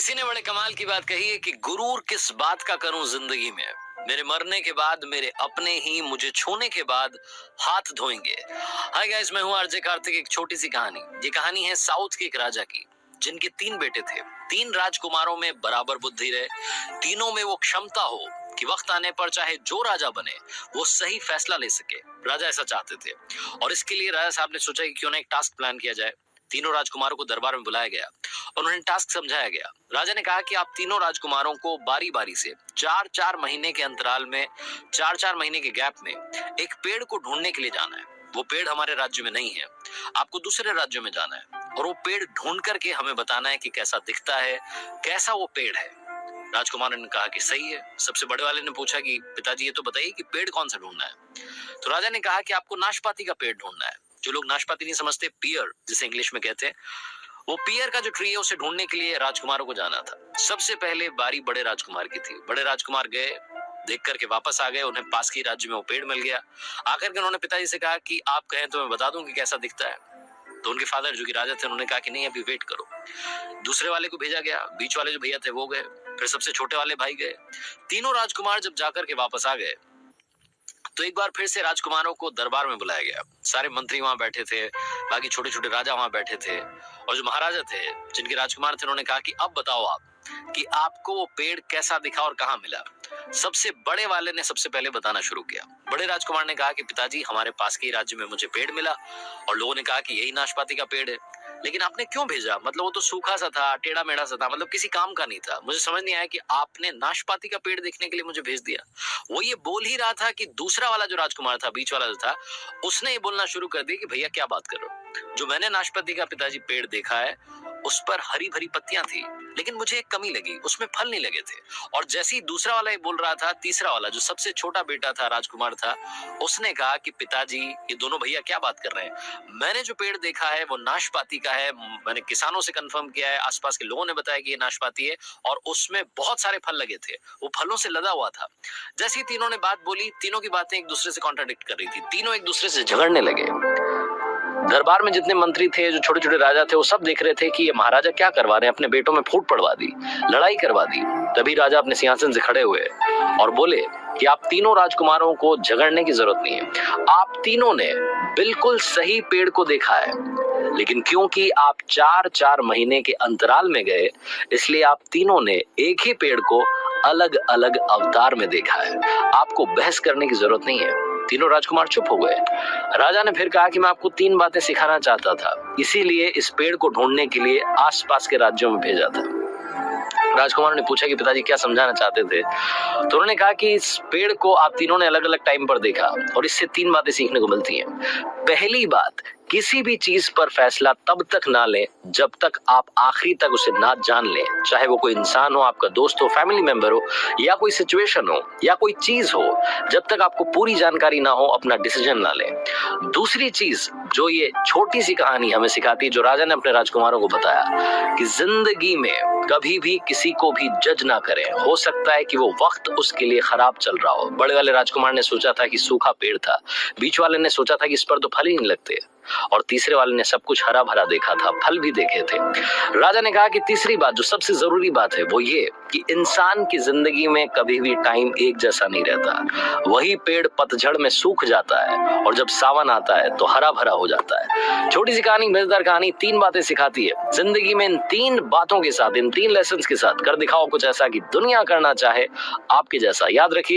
किसी ने बड़े कमाल की बात कही है कि गुरूर किस बात का करूं जिंदगी में, मेरे मरने के बाद मेरे अपने ही मुझे छूने के बाद हाथ धोएंगे। हाय गाइस, मैं हूं आरजे कार्तिक। एक छोटी सी कहानी। ये कहानी है साउथ के एक राजा की, जिनके 3 बेटे थे। 3 राजकुमारों में बराबर बुद्धि रहे। तीनों में वो क्षमता हो कि वक्त आने पर चाहे जो राजा बने वो सही फैसला ले सके। राजा ऐसा चाहते थे और इसके लिए राजा साहब ने सोचा कि क्यों ना एक टास्क प्लान किया जाए। तीनों राजकुमारों को दरबार में बुलाया गया और उन्हें टास्क समझाया गया। राजा ने कहा कि आप तीनों राजकुमारों को बारी बारी से 4-4 महीने के अंतराल में, 4-4 महीने के गैप में एक पेड़ को ढूंढने के लिए जाना है। वो पेड़ हमारे राज्य में नहीं है, आपको दूसरे राज्यों में जाना है और वो पेड़ ढूंढ करके हमें बताना है कि कैसा दिखता है, कैसा वो पेड़ है। राजकुमार ने कहा कि सही है। सबसे बड़े वाले ने पूछा कि पिताजी ये तो बताइए कि पेड़ कौन सा ढूंढना है। तो राजा ने कहा कि आपको नाशपाती का पेड़ ढूंढना है। जो लोग नाशपाती नहीं समझते, पियर जिसे इंग्लिश में कहते हैं, वो पियर का जो ट्री है उसे ढूंढने के लिए राजकुमारों को जाना था। सबसे पहले बारी बड़े राजकुमार की थी। बड़े राजकुमार गए, देख करके वापस आ गए। उन्हें पास के राज्य में वो पेड़ मिल गया। आकर के उन्होंने पिताजी से कहा कि आप कहें तो मैं बता दूं कि कैसा दिखता है। तो उनके फादर जो कि राजा थे, उन्होंने कहा कि नहीं, अभी वेट करो। दूसरे वाले को भेजा गया। बीच वाले जो भैया थे वो गए, फिर सबसे छोटे वाले भाई गए। तीनों राजकुमार जब जाकर के वापस आ गए तो एक बार फिर से राजकुमारों को दरबार में बुलाया गया। सारे मंत्री वहां बैठे थे, बाकी छोटे छोटे राजा वहां बैठे थे और जो महाराजा थे, जिनके राजकुमार थे, उन्होंने कहा कि अब बताओ आप कि आपको वो पेड़ कैसा दिखा और कहां मिला। सबसे बड़े वाले ने सबसे पहले बताना शुरू किया। बड़े राजकुमार ने कहा कि पिताजी, हमारे पास के राज्य में मुझे पेड़ मिला और लोगों ने कहा कि यही नाशपाती का पेड़ है, लेकिन आपने क्यों भेजा? मतलब वो तो सूखा सा था, टेढ़ा मेढ़ा सा था, मतलब किसी काम का नहीं था। मुझे समझ नहीं आया कि आपने नाशपाती का पेड़ देखने के लिए मुझे भेज दिया। वो ये बोल ही रहा था कि दूसरा वाला जो राजकुमार था, बीच वाला जो था, उसने ये बोलना शुरू कर दिया कि भैया क्या बात कर रहे हो? जो मैंने नाशपाती का पिताजी पेड़ देखा है उस पर हरी भरी पत्तियां थी, लेकिन मुझे एक कमी लगी, उसमें फल नहीं लगे थे। और जैसे ही दूसरा वाला ये बोल रहा था, तीसरा वाला जो सबसे छोटा बेटा था, राजकुमार था, उसने कहा कि पिताजी, ये दोनों भैया क्या बात कर रहे हैं? मैंने जो पेड़ देखा है वो नाशपाती का है। मैंने किसानों से कंफर्म किया है, आसपास के लोगों ने बताया कि ये नाशपाती है और उसमें बहुत सारे फल लगे थे, वो फलों से लदा हुआ था। जैसे ही तीनों ने बात बोली, तीनों की बातें एक दूसरे से कॉन्ट्राडिक्ट कर रही थी। तीनों एक दूसरे से झगड़ने लगे। दरबार में जितने मंत्री थे, जो छोटे छोटे राजा थे, वो सब देख रहे थे कि ये महाराजा क्या करवा रहे हैं, अपने बेटों में फूट पड़वा दी, लड़ाई करवा दी। तभी राजा अपने सिंहासन से खड़े हुए और बोले कि आप तीनों राजकुमारों को झगड़ने की जरूरत नहीं है। आप तीनों ने बिल्कुल सही पेड़ को देखा है, लेकिन क्योंकि आप 4-4 महीने के अंतराल में गए, इसलिए आप तीनों ने एक ही पेड़ को अलग अलग अवतार में देखा है। आपको बहस करने की जरूरत नहीं है। तीनों राजकुमार चुप हो गए। राजा ने फिर कहा कि मैं आपको 3 बातें सिखाना चाहता था, इसीलिए इस पेड़ को ढूंढने के लिए आसपास के राज्यों में भेजा था। राजकुमार ने पूछा कि पिताजी क्या समझाना चाहते थे? तो उन्होंने कहा कि इस पेड़ को आप तीनों ने अलग अलग टाइम पर देखा और इससे 3 बातें सीखने को मिलती हैं। पहली बात, किसी भी चीज पर फैसला तब तक ना लें जब तक आप आखिरी तक उसे ना जान लें। चाहे वो कोई इंसान हो, आपका दोस्त हो, फैमिली मेंबर हो, या कोई सिचुएशन हो, या कोई चीज हो, जब तक आपको पूरी जानकारी ना हो अपना डिसीजन ना लें। दूसरी चीज जो ये छोटी सी कहानी हमें सिखाती है, जो राजा ने अपने राजकुमारों को बताया, कि जिंदगी में कभी भी किसी को भी जज ना करें। हो सकता है कि वो वक्त उसके लिए खराब चल रहा हो। बड़े वाले राजकुमार ने सोचा था कि सूखा पेड़ था, बीच वाले ने सोचा था कि इस पर तो फल ही नहीं लगते, और तीसरे वाले ने सब कुछ हरा भरा देखा था, फल भी देखे थे। राजा ने कहा कि तीसरी बात, जो सबसे जरूरी बात है, वो ये कि इंसान की जिंदगी में कभी भी टाइम एक जैसा नहीं रहता। वही पेड़ पतझड़ में सूख जाता है और जब सावन आता है तो हरा भरा हो जाता है। छोटी सी कहानी, मजेदार कहानी, 3 बातें सिखाती है। जिंदगी में इन 3 बातों के साथ, इन 3 लेसन्स के साथ कर दिखाओ कुछ ऐसा कि दुनिया करना चाहे आपके जैसा। याद रखिए।